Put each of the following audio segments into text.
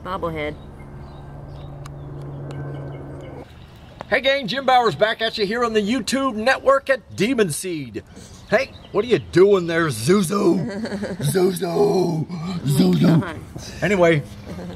Bobblehead. Hey gang, Jim Bowers back at you here on the YouTube network at Demunseed. Hey, what are you doing there, Zuzu? Zuzu! Zuzu! Anyway,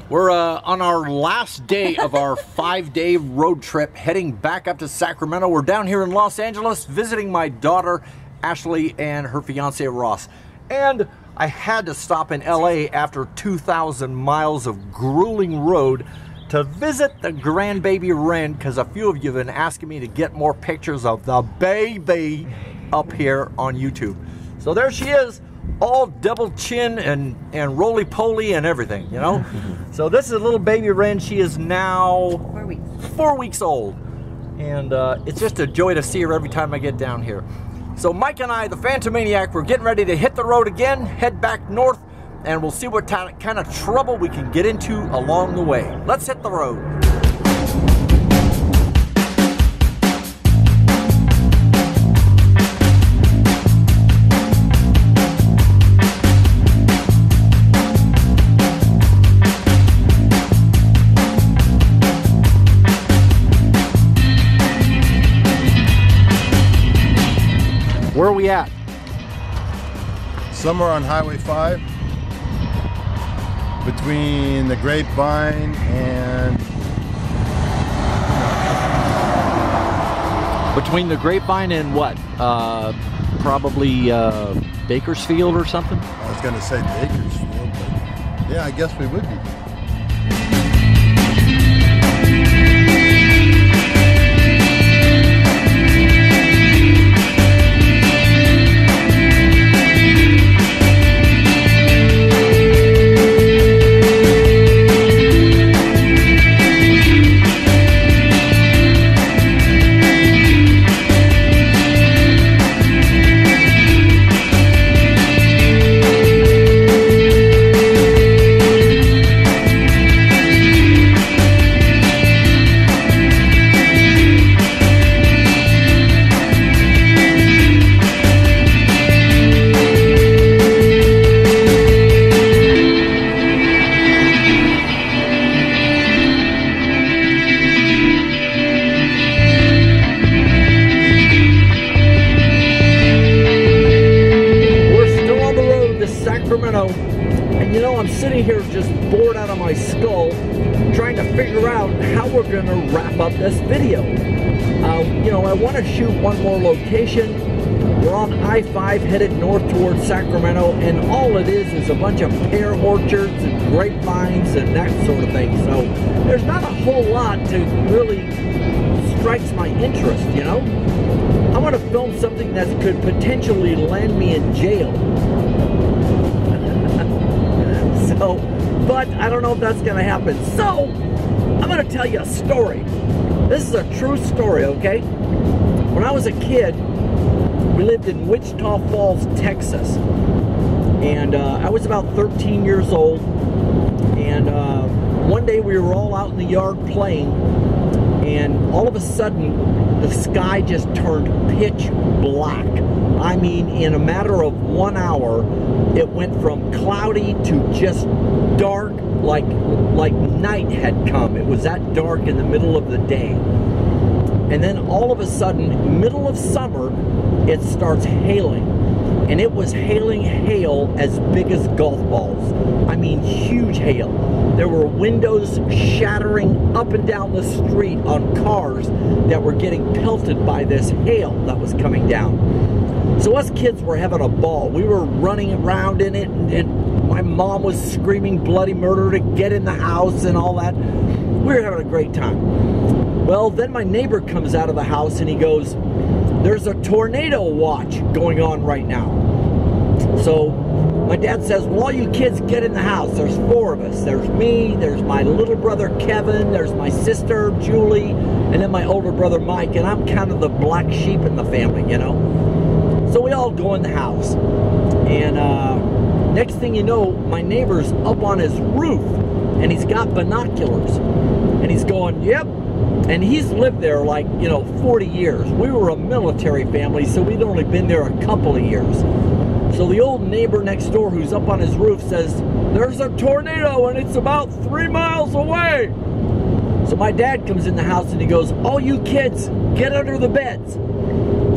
we're on our last day of our 5-day road trip heading back up to Sacramento. We're down here in Los Angeles visiting my daughter, Ashley, and her fiance, Ross. And I had to stop in LA after 2,000 miles of grueling road to visit the grandbaby Ren, because a few of you have been asking me to get more pictures of the baby up here on YouTube. So there she is, all double chin and roly-poly and everything, you know. So this is a little baby Ren. She is now 4 weeks old. And it's just a joy to see her every time I get down here. So Mike and I, the Phantomaniac, we're getting ready to hit the road again, head back north, and we'll see what kind of trouble we can get into along the way. Let's hit the road. Where are we at? Somewhere on Highway 5. Between the Grapevine and... Between the Grapevine and what? Probably Bakersfield or something? I was going to say Bakersfield, but yeah, I guess we would be. And you know, I'm sitting here just bored out of my skull trying to figure out how we're going to wrap up this video. You know, I want to shoot one more location. We're on I-5 headed north towards Sacramento, and all it is a bunch of pear orchards and grapevines and that sort of thing. So there's not a whole lot to really strikes my interest, you know. I want to film something that could potentially land me in jail. But I don't know if that's going to happen. So, I'm going to tell you a story. This is a true story, okay? When I was a kid, we lived in Wichita Falls, Texas. And I was about 13 years old. And one day we were all out in the yard playing. And all of a sudden, the sky just turned pitch black. I mean, in a matter of 1 hour, it went from cloudy to just dark, like night had come. It was that dark in the middle of the day. And then all of a sudden, middle of summer, it starts hailing. And it was hailing hail as big as golf balls. I mean, huge hail. There were windows shattering up and down the street on cars that were getting pelted by this hail that was coming down. So us kids were having a ball. We were running around in it, and my mom was screaming bloody murder to get in the house and all that. We were having a great time. Well, then my neighbor comes out of the house and he goes, "There's a tornado watch going on right now." So my dad says, "Well, all you kids get in the house." There's 4 of us. There's me, there's my little brother Kevin, there's my sister Julie, and then my older brother Mike, and I'm kind of the black sheep in the family, you know. So we all go in the house, and next thing you know, my neighbor's up on his roof, and he's got binoculars, and he's going, "Yep." And he's lived there like, you know, 40 years. We were a military family, so we'd only been there a couple of years. So the old neighbor next door who's up on his roof says, there's a tornado and it's about 3 miles away. So my dad comes in the house and he goes, all you kids, get under the beds.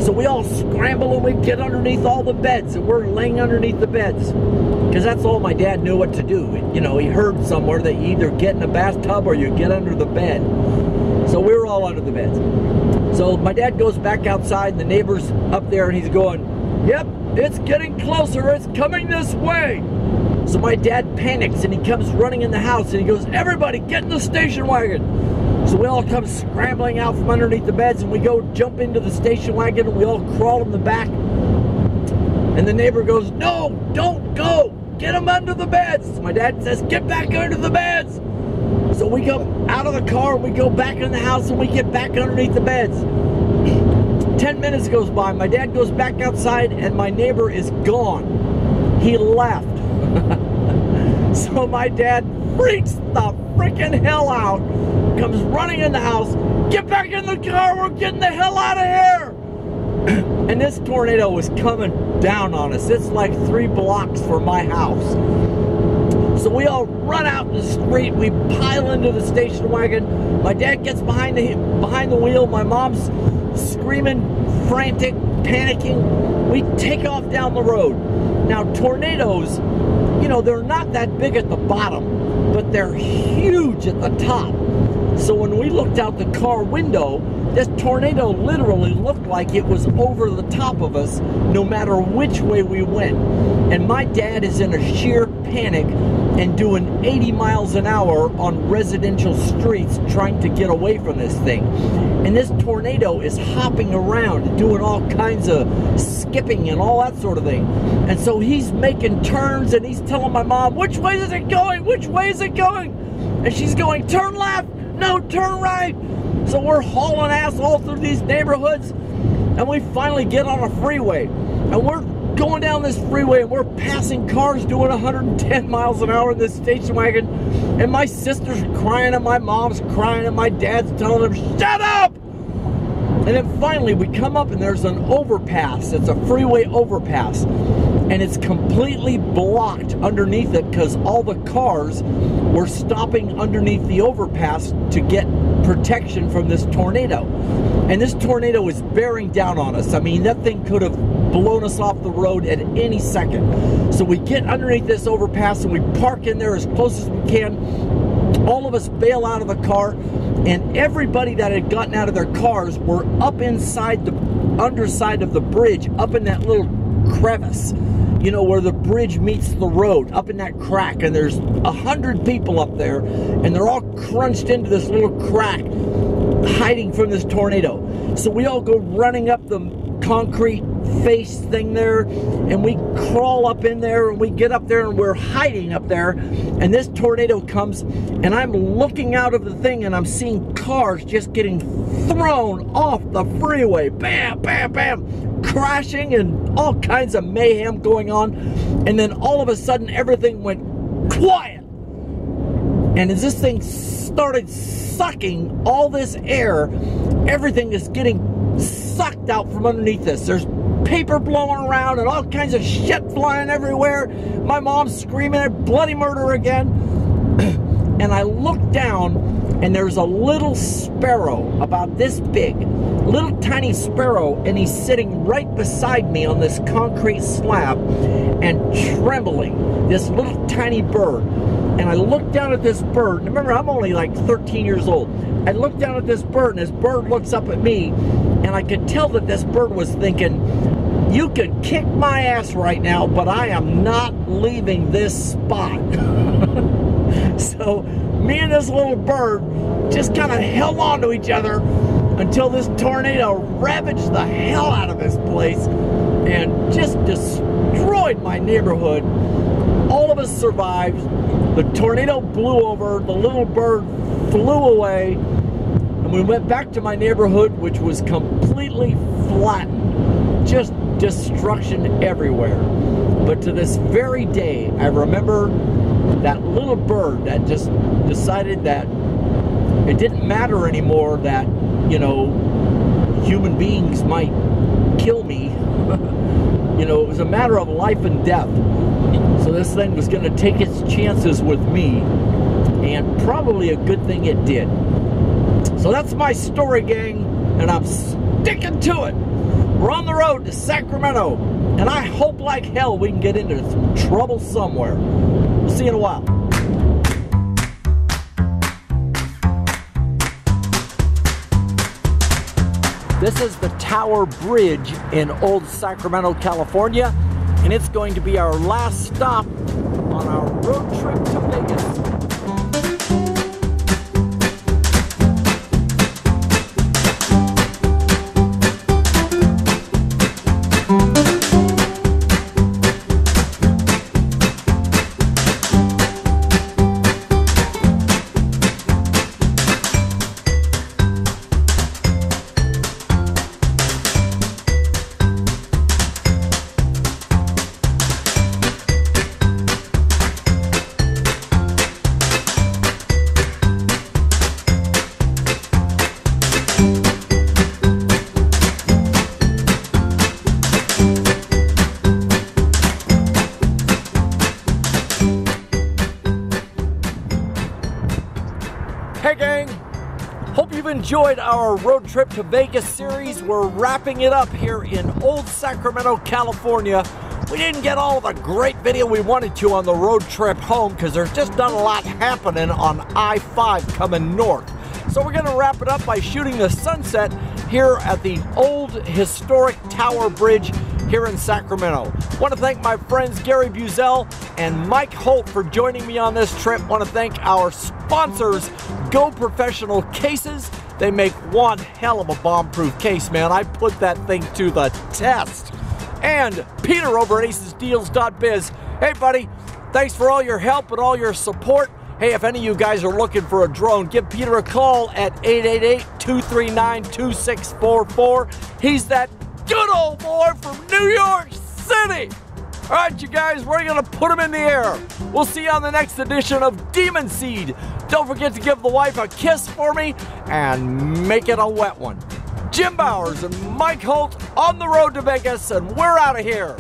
So we all scramble and we get underneath all the beds, and we're laying underneath the beds. Because that's all my dad knew what to do. You know, he heard somewhere that you either get in a bathtub or you get under the bed. So we were all under the beds. So my dad goes back outside and the neighbor's up there and he's going, yep, it's getting closer, it's coming this way. So my dad panics and he comes running in the house and he goes, everybody get in the station wagon. So we all come scrambling out from underneath the beds and we go jump into the station wagon and we all crawl in the back. And the neighbor goes, no, don't go, get them under the beds. So my dad says, get back under the beds. So we come out of the car and we go back in the house and we get back underneath the beds. 10 minutes goes by, my dad goes back outside and my neighbor is gone. He left. So my dad freaks the freaking hell out, comes running in the house, get back in the car, we're getting the hell out of here. And this tornado was coming down on us. It's like 3 blocks from my house. So we all run out in the street, we pile into the station wagon. My dad gets behind the wheel, my mom's screaming, frantic, panicking. We take off down the road. Now tornadoes, you know, they're not that big at the bottom, but they're huge at the top. So when we looked out the car window, this tornado literally looked like it was over the top of us no matter which way we went. And my dad is in a sheer panic and doing 80 miles an hour on residential streets trying to get away from this thing. And this tornado is hopping around and doing all kinds of skipping and all that sort of thing. And so he's making turns and he's telling my mom, which way is it going? Which way is it going? And she's going, turn left, no, turn right. So we're hauling ass all through these neighborhoods and we finally get on a freeway. And we're going down this freeway and we're passing cars doing 110 miles an hour in this station wagon. And my sister's crying and my mom's crying and my dad's telling them, shut up! And then finally we come up and there's an overpass. It's a freeway overpass. And it's completely blocked underneath it because all the cars were stopping underneath the overpass to get protection from this tornado. And this tornado is bearing down on us. I mean, that thing could have blown us off the road at any second. So we get underneath this overpass and we park in there as close as we can. All of us bail out of the car, and everybody that had gotten out of their cars were up inside the underside of the bridge, up in that little crevice, you know, where the bridge meets the road, up in that crack. And there's 100 people up there, and they're all crunched into this little crack, hiding from this tornado. So we all go running up the concrete face thing there, and we crawl up in there, and we get up there, and we're hiding up there. And this tornado comes, and I'm looking out of the thing, and I'm seeing cars just getting thrown off the freeway. Bam, bam, bam. Crashing and all kinds of mayhem going on. And then all of a sudden everything went quiet. And as this thing started sucking all this air, everything is getting sucked out from underneath this. There's paper blowing around and all kinds of shit flying everywhere. My mom's screaming at bloody murder again. And I look down and there's a little sparrow about this big, little tiny sparrow, and he's sitting right beside me on this concrete slab and trembling, this little tiny bird. And I look down at this bird, and remember, I'm only like 13 years old. I look down at this bird, and this bird looks up at me, and I could tell that this bird was thinking, you could kick my ass right now, but I am not leaving this spot. So me and this little bird just kind of held on to each other until this tornado ravaged the hell out of this place and just destroyed my neighborhood. All of us survived. The tornado blew over, the little bird flew away, and we went back to my neighborhood, which was completely flattened. Just destruction everywhere. But to this very day, I remember that little bird that just decided that it didn't matter anymore that, you know, human beings might kill me. You know, it was a matter of life and death. So this thing was going to take its chances with me, and probably a good thing it did. So that's my story, gang, and I'm sticking to it. We're on the road to Sacramento, and I hope like hell we can get into some trouble somewhere. We'll see you in a while. This is the Tower Bridge in Old Sacramento, California, and it's going to be our last stop on our road trip to Vegas. Hey gang, hope you've enjoyed our road trip to Vegas series. We're wrapping it up here in Old Sacramento, California. We didn't get all the great video we wanted to on the road trip home because there's just not a lot happening on I-5 coming north. So we're gonna wrap it up by shooting the sunset here at the old historic Tower Bridge here in Sacramento. Want to thank my friends Gary Buzel and Mike Holt for joining me on this trip. Want to thank our sponsors, Go Professional Cases. They make one hell of a bomb-proof case, man. I put that thing to the test. And Peter over at acesdeals.biz. Hey buddy, thanks for all your help and all your support. Hey, if any of you guys are looking for a drone, give Peter a call at 888-239-2644. He's that good old boy from New York City. All right, you guys, we're going to put him in the air. We'll see you on the next edition of Demunseed. Don't forget to give the wife a kiss for me and make it a wet one. Jim Bowers and Mike Holt on the road to Vegas, and we're out of here.